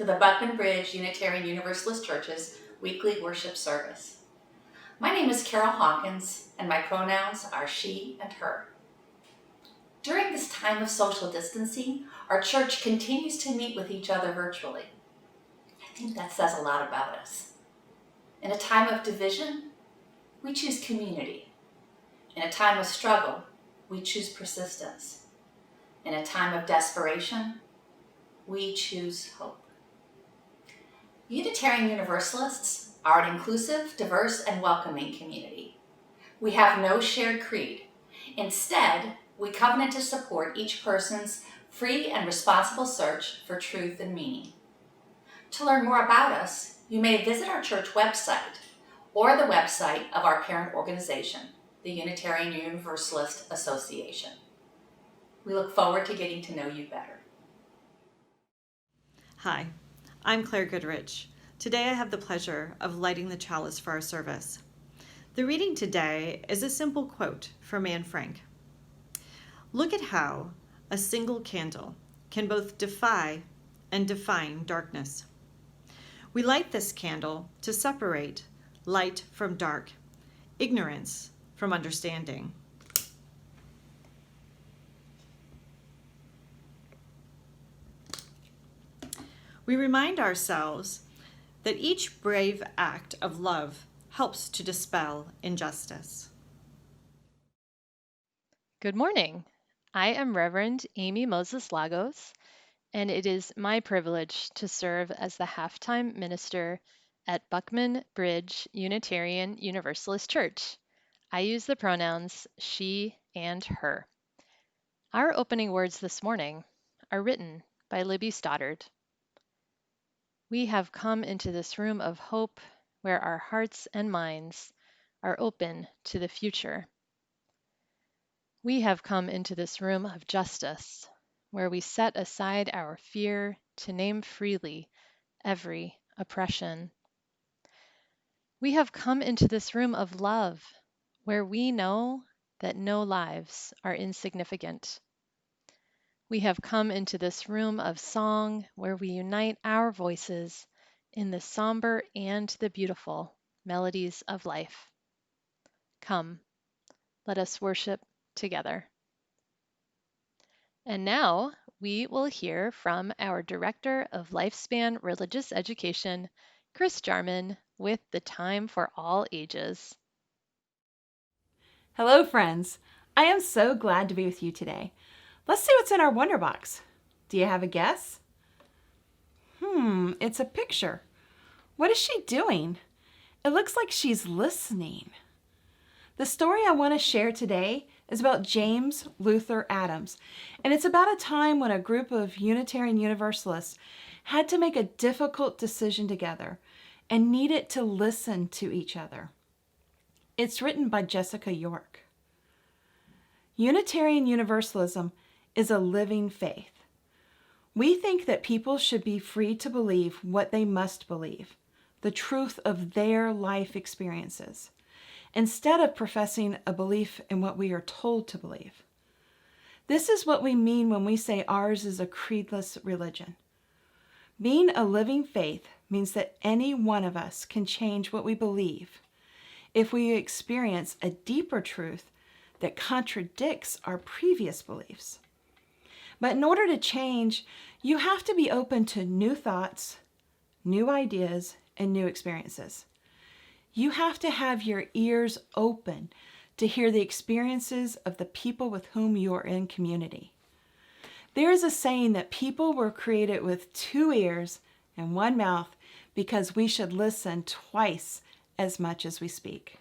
to the Buckman Bridge Unitarian Universalist Church's weekly worship service. My name is Carole Hawkins, and my pronouns are she and her. During this time of social distancing, our church continues to meet with each other virtually. I think that says a lot about us. In a time of division, we choose community. In a time of struggle, we choose persistence. In a time of desperation, we choose hope. Unitarian Universalists are an inclusive, diverse, and welcoming community. We have no shared creed. Instead, we covenant to support each person's free and responsible search for truth and meaning. To learn more about us, you may visit our church website or the website of our parent organization, the Unitarian Universalist Association. We look forward to getting to know you better. Hi, I'm Claire Goodrich. Today I have the pleasure of lighting the chalice for our service. The reading today is a simple quote from Anne Frank. Look at how a single candle can both defy and define darkness. We light this candle to separate light from dark, ignorance from understanding. We remind ourselves that each brave act of love helps to dispel injustice. Good morning. I am Reverend Amy Moses Lagos, and it is my privilege to serve as the halftime minister at Buckman Bridge Unitarian Universalist Church. I use the pronouns she and her. Our opening words this morning are written by Libby Stoddard. We have come into this room of hope where our hearts and minds are open to the future. We have come into this room of justice where we set aside our fear to name freely every oppression. We have come into this room of love where we know that no lives are insignificant. We have come into this room of song where we unite our voices in the somber and the beautiful melodies of life. Come, let us worship together. And now we will hear from our Director of Lifespan Religious Education, Chris Jarman, with the Time for All Ages. Hello, friends. I am so glad to be with you today. Let's see what's in our Wonder Box. Do you have a guess? It's a picture. What is she doing? It looks like she's listening. The story I want to share today is about James Luther Adams, and it's about a time when a group of Unitarian Universalists had to make a difficult decision together and needed to listen to each other. It's written by Jessica York. Unitarian Universalism is a living faith. We think that people should be free to believe what they must believe, the truth of their life experiences, instead of professing a belief in what we are told to believe. This is what we mean when we say ours is a creedless religion. Being a living faith means that any one of us can change what we believe if we experience a deeper truth that contradicts our previous beliefs. But in order to change, you have to be open to new thoughts, new ideas, and new experiences. You have to have your ears open to hear the experiences of the people with whom you are in community. There is a saying that people were created with 2 ears and 1 mouth because we should listen twice as much as we speak.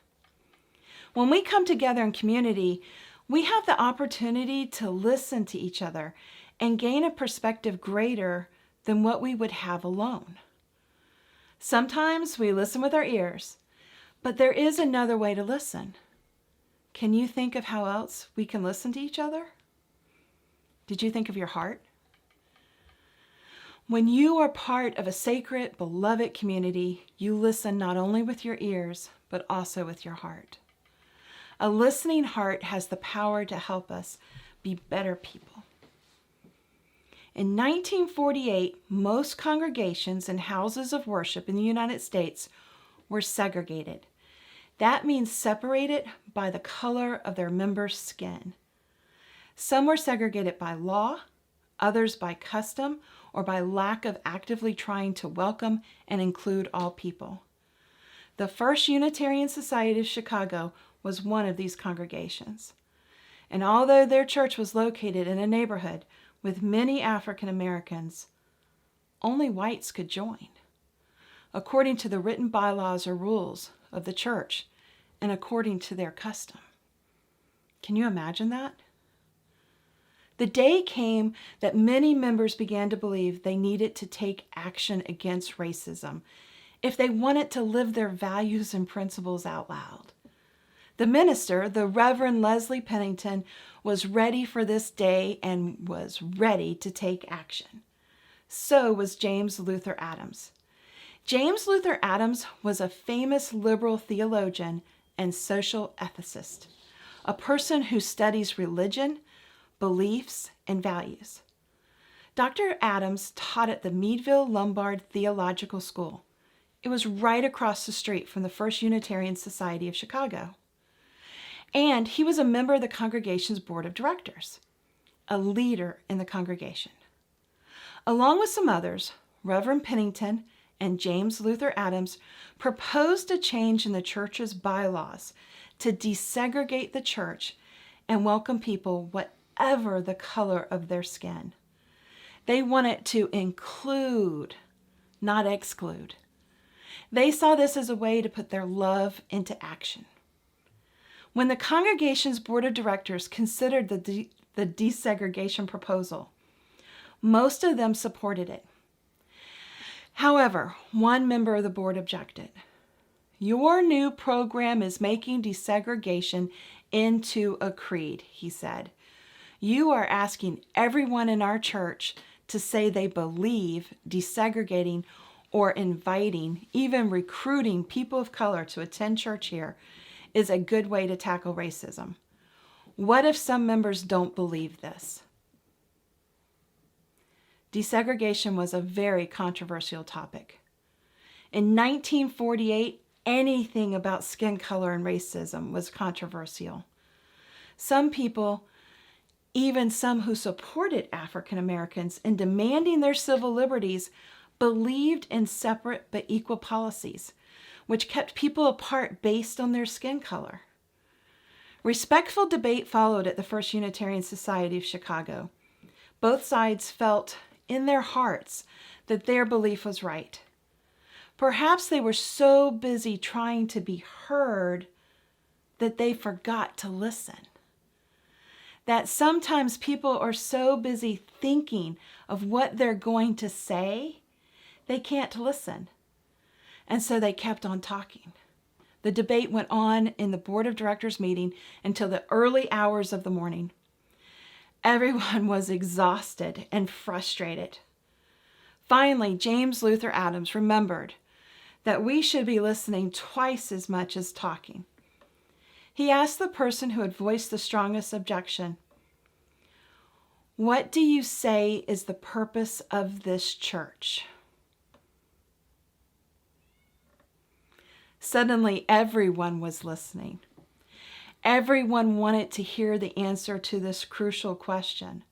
When we come together in community, we have the opportunity to listen to each other and gain a perspective greater than what we would have alone. Sometimes we listen with our ears, but there is another way to listen. Can you think of how else we can listen to each other? Did you think of your heart? When you are part of a sacred, beloved community, you listen not only with your ears, but also with your heart. A listening heart has the power to help us be better people. In 1948, most congregations and houses of worship in the United States were segregated. That means separated by the color of their members' skin. Some were segregated by law, others by custom, or by lack of actively trying to welcome and include all people. The First Unitarian Society of Chicago was one of these congregations. And although their church was located in a neighborhood with many African Americans, only whites could join, according to the written bylaws or rules of the church and according to their custom. Can you imagine that? The day came that many members began to believe they needed to take action against racism if they wanted to live their values and principles out loud. The minister, the Reverend Leslie Pennington, was ready for this day and was ready to take action. So was James Luther Adams. James Luther Adams was a famous liberal theologian and social ethicist, a person who studies religion, beliefs, and values. Dr. Adams taught at the Meadville Lombard Theological School. It was right across the street from the First Unitarian Society of Chicago. And he was a member of the congregation's board of directors, a leader in the congregation. Along with some others, Reverend Pennington and James Luther Adams proposed a change in the church's bylaws to desegregate the church and welcome people whatever the color of their skin. They wanted to include, not exclude. They saw this as a way to put their love into action. When the congregation's board of directors considered the desegregation proposal, most of them supported it. However, one member of the board objected. "Your new program is making desegregation into a creed," he said. "You are asking everyone in our church to say they believe desegregating or inviting, even recruiting people of color to attend church here is a good way to tackle racism. What if some members don't believe this?" Desegregation was a very controversial topic. In 1948, anything about skin color and racism was controversial. Some people, even some who supported African Americans in demanding their civil liberties, believed in separate but equal policies, which kept people apart based on their skin color. Respectful debate followed at the First Unitarian Society of Chicago. Both sides felt in their hearts that their belief was right. Perhaps they were so busy trying to be heard that they forgot to listen. That sometimes people are so busy thinking of what they're going to say, they can't listen. And so they kept on talking. The debate went on in the board of directors meeting until the early hours of the morning. Everyone was exhausted and frustrated. Finally, James Luther Adams remembered that we should be listening twice as much as talking. He asked the person who had voiced the strongest objection, "What do you say is the purpose of this church?" Suddenly, everyone was listening. Everyone wanted to hear the answer to this crucial question.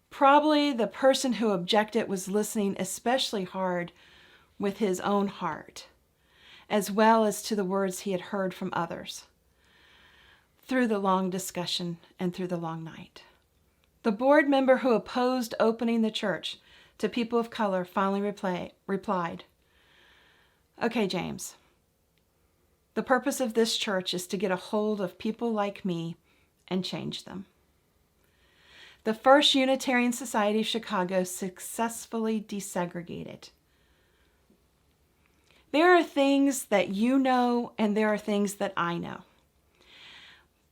Probably the person who objected was listening especially hard with his own heart, as well as to the words he had heard from others through the long discussion and through the long night. The board member who opposed opening the church to people of color finally replied, "Okay, James. The purpose of this church is to get a hold of people like me and change them." The First Unitarian Society of Chicago successfully desegregated. There are things that you know and there are things that I know.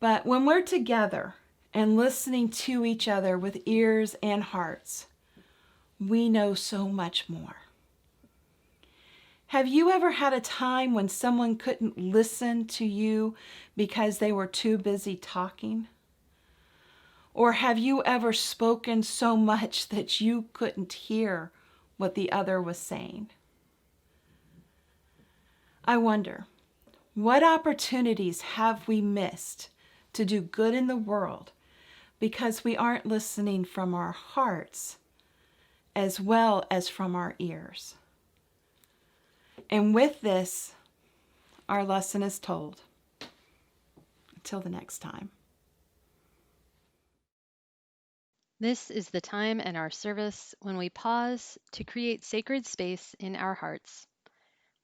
But when we're together and listening to each other with ears and hearts, we know so much more. Have you ever had a time when someone couldn't listen to you because they were too busy talking? Or have you ever spoken so much that you couldn't hear what the other was saying? I wonder, what opportunities have we missed to do good in the world because we aren't listening from our hearts as well as from our ears? And with this, our lesson is told. Until the next time. This is the time in our service when we pause to create sacred space in our hearts.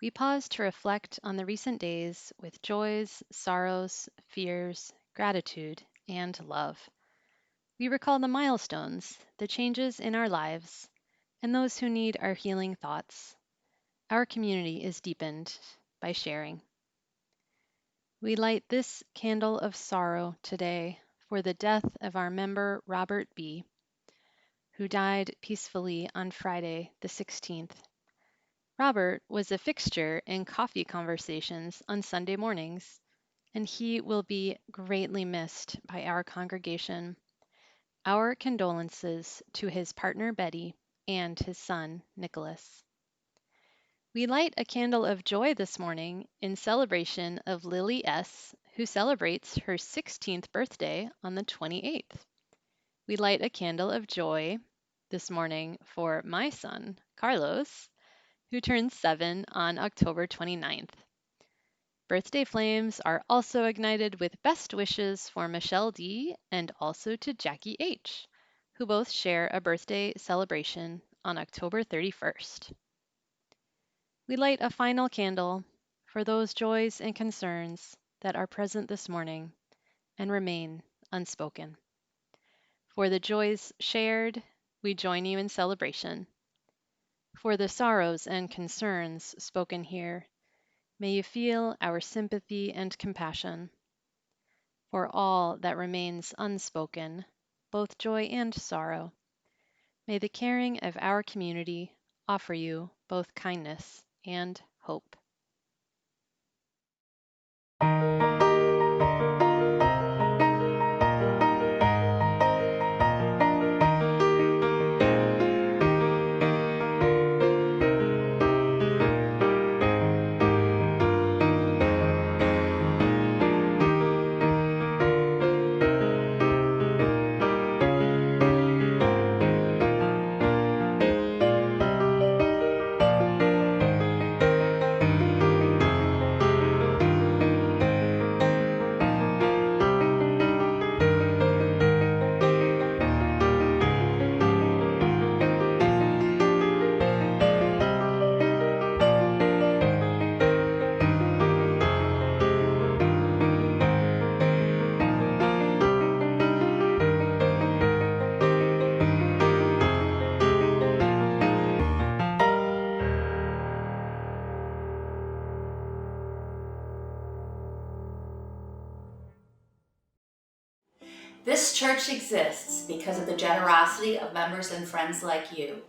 We pause to reflect on the recent days with joys, sorrows, fears, gratitude, and love. We recall the milestones, the changes in our lives, and those who need our healing thoughts. Our community is deepened by sharing. We light this candle of sorrow today for the death of our member Robert B., who died peacefully on Friday, the 16th. Robert was a fixture in coffee conversations on Sunday mornings, and he will be greatly missed by our congregation. Our condolences to his partner Betty and his son Nicholas. We light a candle of joy this morning in celebration of Lily S., who celebrates her 16th birthday on the 28th. We light a candle of joy this morning for my son, Carlos, who turns 7 on October 29th. Birthday flames are also ignited with best wishes for Michelle D. and also to Jackie H., who both share a birthday celebration on October 31st. We light a final candle for those joys and concerns that are present this morning and remain unspoken. For the joys shared, we join you in celebration. For the sorrows and concerns spoken here, may you feel our sympathy and compassion. For all that remains unspoken, both joy and sorrow, may the caring of our community offer you both kindness and hope. This church exists because of the generosity of members and friends like you.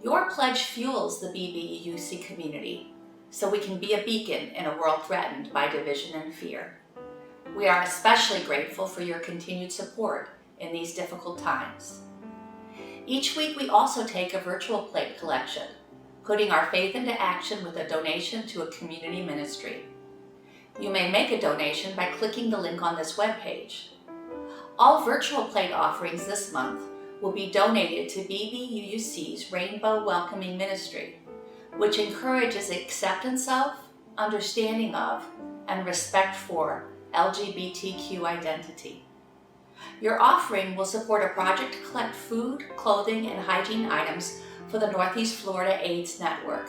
Your pledge fuels the BBUC community, so we can be a beacon in a world threatened by division and fear. We are especially grateful for your continued support in these difficult times. Each week we also take a virtual plate collection, putting our faith into action with a donation to a community ministry. You may make a donation by clicking the link on this webpage. All virtual plate offerings this month will be donated to BBUC's Rainbow Welcoming Ministry, which encourages acceptance of, understanding of, and respect for LGBTQ identity. Your offering will support a project to collect food, clothing, and hygiene items for the Northeast Florida AIDS Network,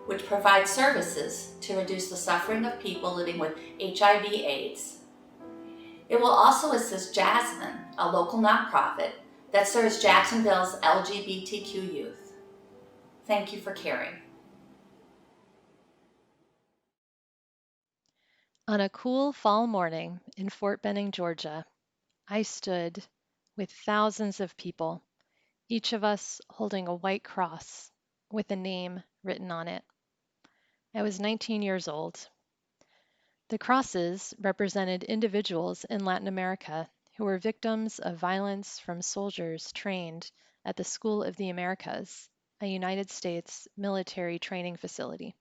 which provides services to reduce the suffering of people living with HIV/AIDS. It will also assist Jasmine, a local nonprofit that serves Jacksonville's LGBTQ youth. Thank you for caring. On a cool fall morning in Fort Benning, Georgia, I stood with thousands of people, each of us holding a white cross with a name written on it. I was 19 years old. The crosses represented individuals in Latin America who were victims of violence from soldiers trained at the School of the Americas, a United States military training facility.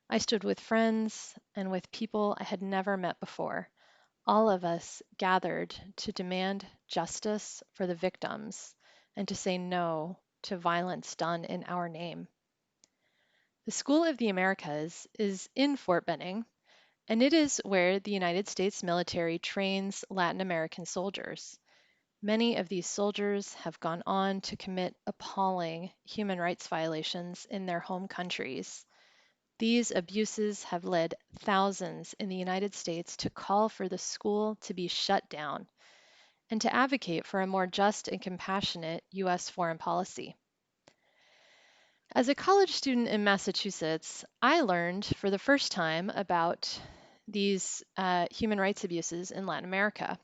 I stood with friends and with people I had never met before. All of us gathered to demand justice for the victims and to say no to violence done in our name. The School of the Americas is in Fort Benning, and it is where the United States military trains Latin American soldiers. Many of these soldiers have gone on to commit appalling human rights violations in their home countries. These abuses have led thousands in the United States to call for the school to be shut down and to advocate for a more just and compassionate U.S. foreign policy. As a college student in Massachusetts, I learned for the first time about these human rights abuses in Latin America.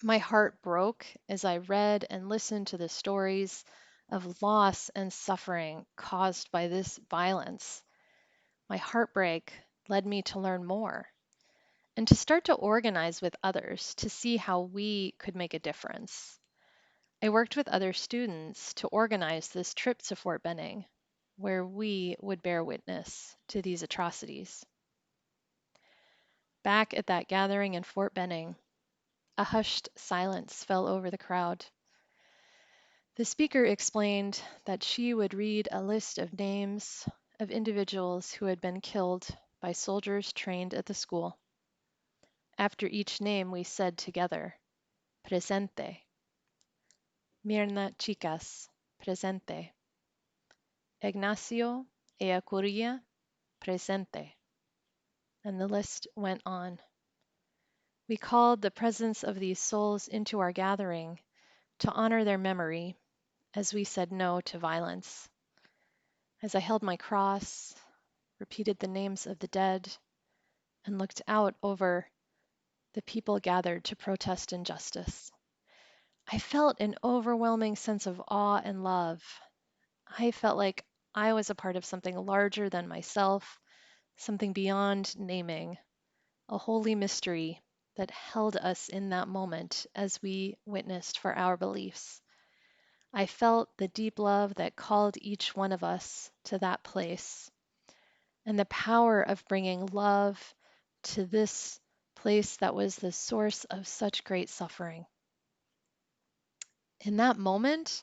My heart broke as I read and listened to the stories of loss and suffering caused by this violence. My heartbreak led me to learn more and to start to organize with others to see how we could make a difference. I worked with other students to organize this trip to Fort Benning, where we would bear witness to these atrocities. Back at that gathering in Fort Benning, a hushed silence fell over the crowd. The speaker explained that she would read a list of names of individuals who had been killed by soldiers trained at the school. After each name, we said together, presente. Mirna Chicas, presente. Ignacio Eacuria, presente. And the list went on. We called the presence of these souls into our gathering to honor their memory as we said no to violence. As I held my cross, repeated the names of the dead, and looked out over the people gathered to protest injustice, I felt an overwhelming sense of awe and love. I felt like I was a part of something larger than myself, something beyond naming, a holy mystery that held us in that moment as we witnessed for our beliefs. I felt the deep love that called each one of us to that place, and the power of bringing love to this place that was the source of such great suffering. In that moment,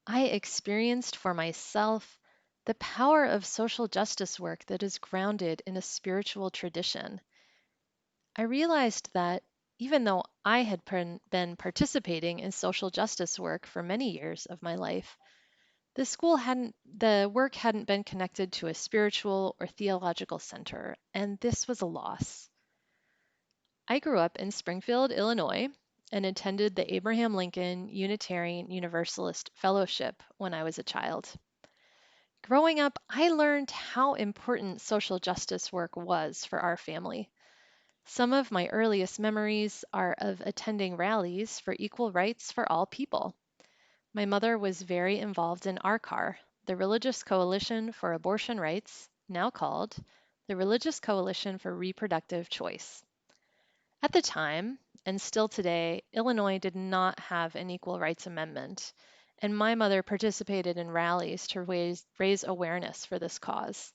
I experienced for myself the power of social justice work that is grounded in a spiritual tradition. I realized that even though I had been participating in social justice work for many years of my life, the work hadn't been connected to a spiritual or theological center, and this was a loss. I grew up in Springfield, Illinois, and attended the Abraham Lincoln Unitarian Universalist Fellowship when I was a child. Growing up, I learned how important social justice work was for our family. Some of my earliest memories are of attending rallies for equal rights for all people. My mother was very involved in RCAR, the Religious Coalition for Abortion Rights, now called the Religious Coalition for Reproductive Choice. At the time, and still today, Illinois did not have an equal rights amendment, and my mother participated in rallies to raise awareness for this cause.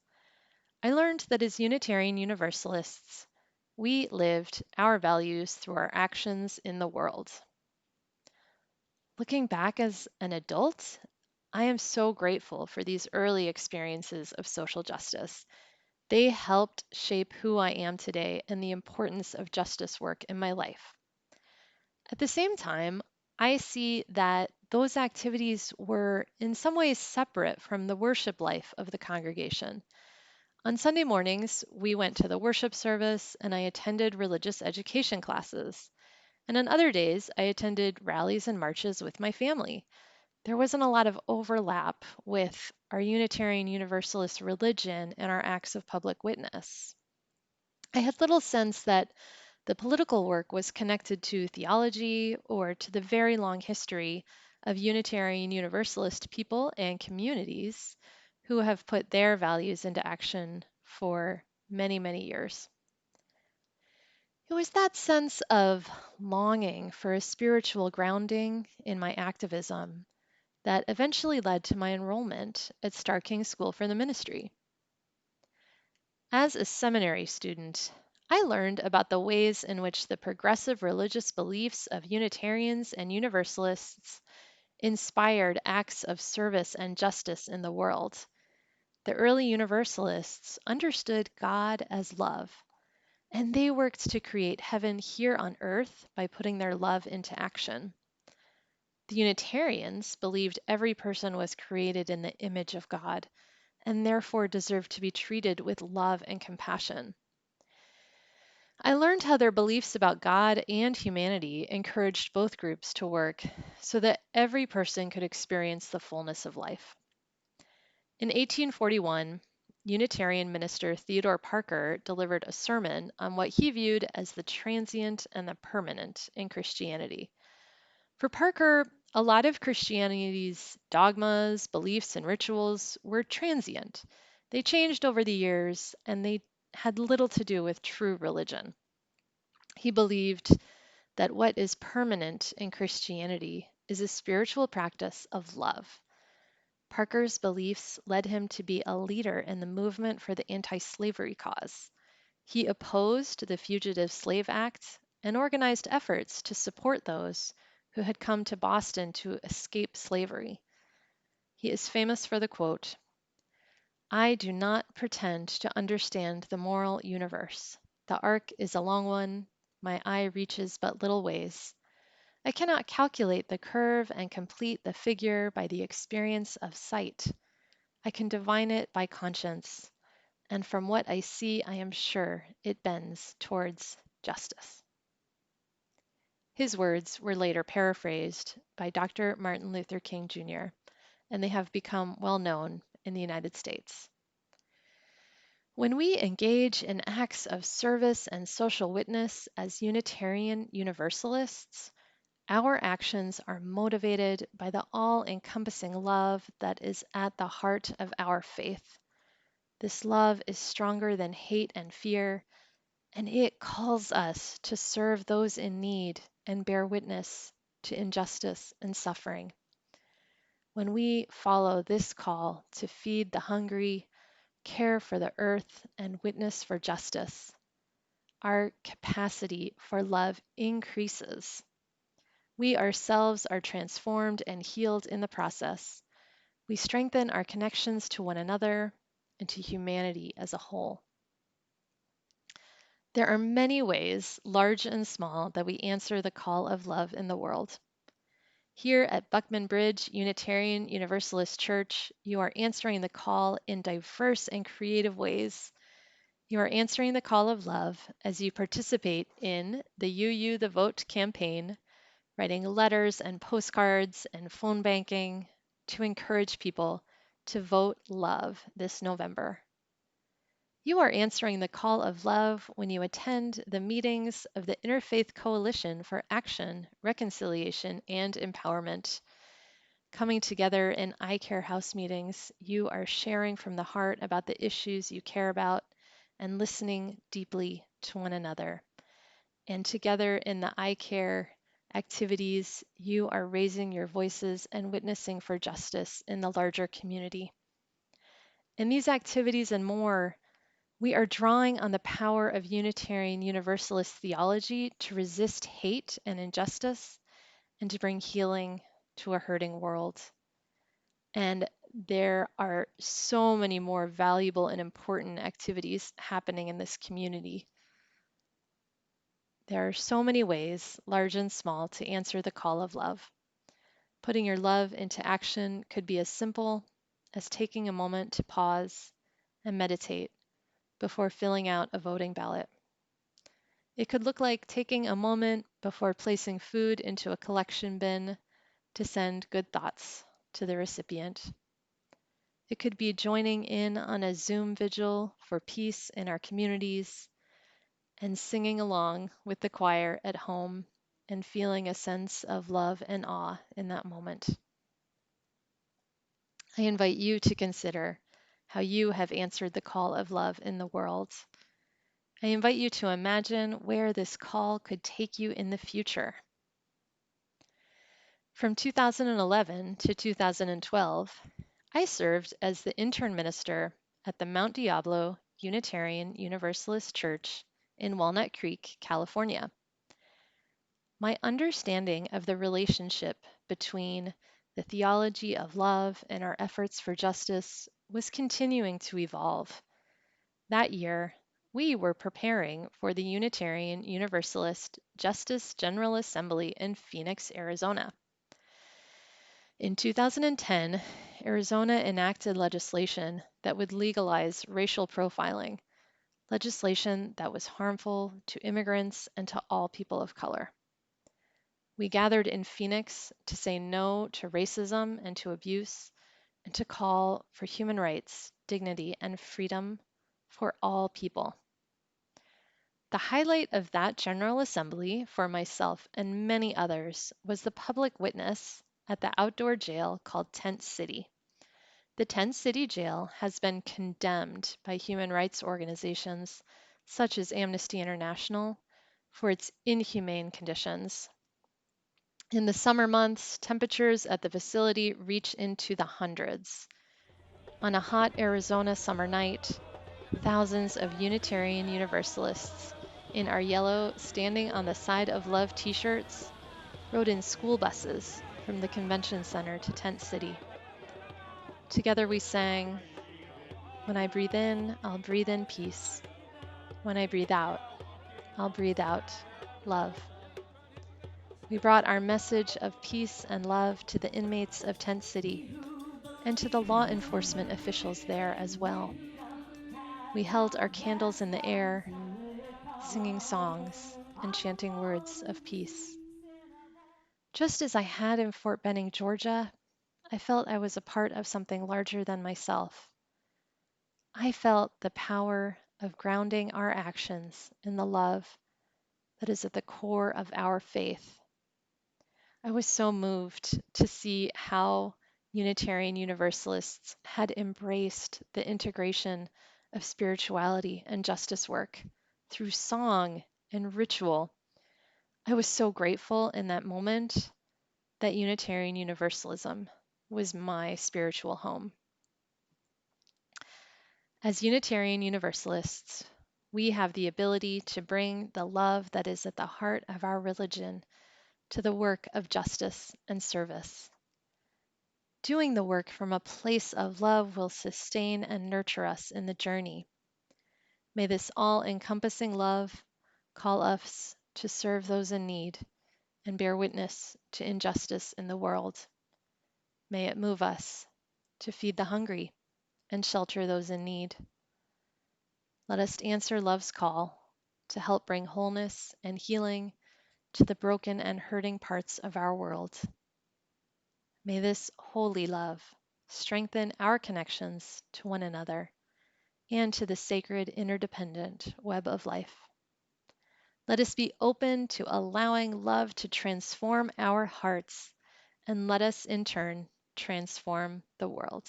I learned that as Unitarian Universalists, we lived our values through our actions in the world. Looking back as an adult, I am so grateful for these early experiences of social justice. They helped shape who I am today and the importance of justice work in my life. At the same time, I see that those activities were in some ways separate from the worship life of the congregation. On Sunday mornings, we went to the worship service and I attended religious education classes. And on other days, I attended rallies and marches with my family. There wasn't a lot of overlap with our Unitarian Universalist religion and our acts of public witness. I had little sense that the political work was connected to theology or to the very long history of Unitarian Universalist people and communities who have put their values into action for many, many years. It was that sense of longing for a spiritual grounding in my activism that eventually led to my enrollment at Starr King School for the Ministry. As a seminary student, I learned about the ways in which the progressive religious beliefs of Unitarians and Universalists inspired acts of service and justice in the world. The early Universalists understood God as love, and they worked to create heaven here on earth by putting their love into action. The Unitarians believed every person was created in the image of God and therefore deserved to be treated with love and compassion. I learned how their beliefs about God and humanity encouraged both groups to work so that every person could experience the fullness of life. In 1841, Unitarian minister Theodore Parker delivered a sermon on what he viewed as the transient and the permanent in Christianity. For Parker, a lot of Christianity's dogmas, beliefs, and rituals were transient. They changed over the years, and they had little to do with true religion. He believed that what is permanent in Christianity is a spiritual practice of love. Parker's beliefs led him to be a leader in the movement for the anti-slavery cause. He opposed the Fugitive Slave Act and organized efforts to support those who had come to Boston to escape slavery. He is famous for the quote, "I do not pretend to understand the moral universe. The arc is a long one. My eye reaches but little ways. I cannot calculate the curve and complete the figure by the experience of sight. I can divine it by conscience, and from what I see, I am sure it bends towards justice." His words were later paraphrased by Dr. Martin Luther King Jr., and they have become well known in the United States. When we engage in acts of service and social witness as Unitarian Universalists, our actions are motivated by the all-encompassing love that is at the heart of our faith. This love is stronger than hate and fear, and it calls us to serve those in need and bear witness to injustice and suffering. When we follow this call to feed the hungry, care for the earth, and witness for justice, our capacity for love increases. We ourselves are transformed and healed in the process. We strengthen our connections to one another and to humanity as a whole. There are many ways, large and small, that we answer the call of love in the world. Here at Buckman Bridge Unitarian Universalist Church, you are answering the call in diverse and creative ways. You are answering the call of love as you participate in the UU the Vote campaign, writing letters and postcards and phone banking to encourage people to vote love this November. You are answering the call of love when you attend the meetings of the Interfaith Coalition for Action, Reconciliation, and Empowerment. Coming together in I Care House meetings, you are sharing from the heart about the issues you care about and listening deeply to one another. And together in the I Care activities, you are raising your voices and witnessing for justice in the larger community. In these activities and more, we are drawing on the power of Unitarian Universalist theology to resist hate and injustice and to bring healing to a hurting world. And there are so many more valuable and important activities happening in this community. There are so many ways, large and small, to answer the call of love. Putting your love into action could be as simple as taking a moment to pause and meditate before filling out a voting ballot. It could look like taking a moment before placing food into a collection bin to send good thoughts to the recipient. It could be joining in on a Zoom vigil for peace in our communities and singing along with the choir at home and feeling a sense of love and awe in that moment. I invite you to consider how you have answered the call of love in the world. I invite you to imagine where this call could take you in the future. From 2011 to 2012, I served as the intern minister at the Mount Diablo Unitarian Universalist Church in Walnut Creek, California. My understanding of the relationship between the theology of love and our efforts for justice was continuing to evolve. That year, we were preparing for the Unitarian Universalist Justice General Assembly in Phoenix, Arizona. In 2010, Arizona enacted legislation that would legalize racial profiling, legislation that was harmful to immigrants and to all people of color. We gathered in Phoenix to say no to racism and to abuse, and to call for human rights, dignity, and freedom for all people. The highlight of that General Assembly for myself and many others was the public witness at the outdoor jail called Tent City. The Tent City jail has been condemned by human rights organizations such as Amnesty International for its inhumane conditions. In the summer months, temperatures at the facility reach into the hundreds. On a hot Arizona summer night, thousands of Unitarian Universalists in our yellow Standing on the Side of Love t-shirts rode in school buses from the convention center to Tent City. Together we sang, "When I breathe in, I'll breathe in peace. When I breathe out, I'll breathe out love." We brought our message of peace and love to the inmates of Tent City and to the law enforcement officials there as well. We held our candles in the air, singing songs and chanting words of peace. Just as I had in Fort Benning, Georgia, I felt I was a part of something larger than myself. I felt the power of grounding our actions in the love that is at the core of our faith. I was so moved to see how Unitarian Universalists had embraced the integration of spirituality and justice work through song and ritual. I was so grateful in that moment that Unitarian Universalism was my spiritual home. As Unitarian Universalists, we have the ability to bring the love that is at the heart of our religion to the work of justice and service. Doing the work from a place of love will sustain and nurture us in the journey. May this all-encompassing love call us to serve those in need and bear witness to injustice in the world. May it move us to feed the hungry and shelter those in need. Let us answer love's call to help bring wholeness and healing to the broken and hurting parts of our world. May this holy love strengthen our connections to one another and to the sacred interdependent web of life. Let us be open to allowing love to transform our hearts, and let us in turn transform the world.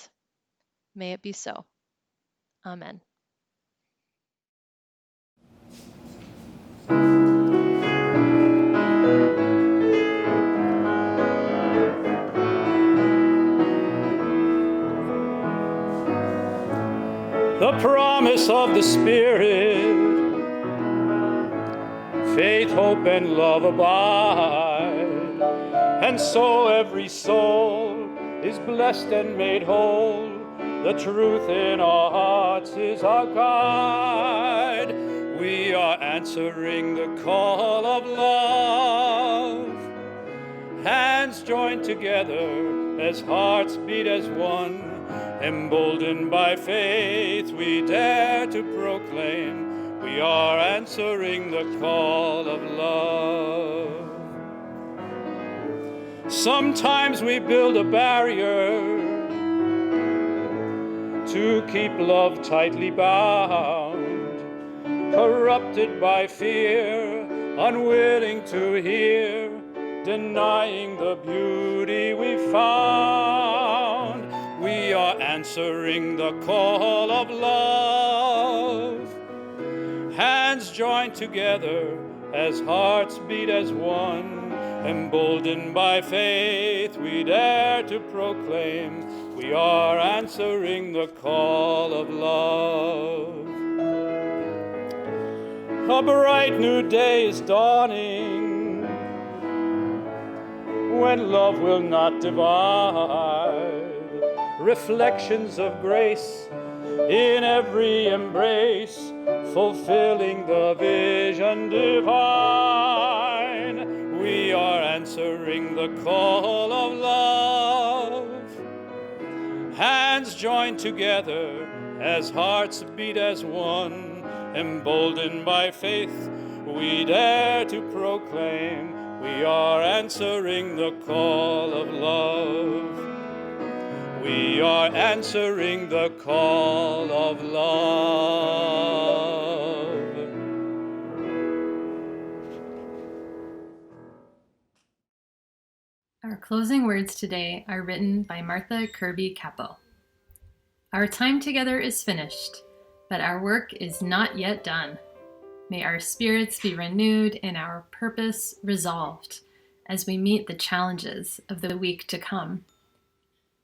May it be so. Amen. The promise of the Spirit, faith, hope, and love abide, and so every soul is blessed and made whole. The truth in our hearts is our guide. We are answering the call of love. Hands joined together as hearts beat as one. Emboldened by faith, we dare to proclaim we are answering the call of love. Sometimes we build a barrier to keep love tightly bound, corrupted by fear, unwilling to hear, denying the beauty we found. We are answering the call of love. hands joined together as hearts beat as one. Emboldened by faith, we dare to proclaim we are answering the call of love. A bright new day is dawning when love will not divide. Reflections of grace in every embrace, fulfilling the vision divine. We are answering the call of love. Hands joined together as hearts beat as one. Emboldened by faith, we dare to proclaim we are answering the call of love. We are answering the call of love. Our closing words today are written by Martha Kirby Capel. Our time together is finished, but our work is not yet done. May our spirits be renewed and our purpose resolved as we meet the challenges of the week to come.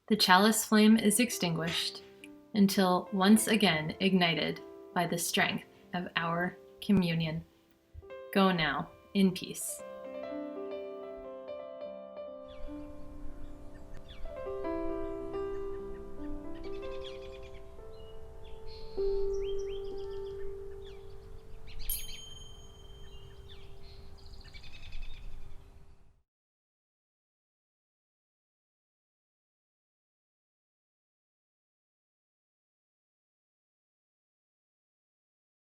The chalice flame is extinguished until once again ignited by the strength of our communion. Go now in peace.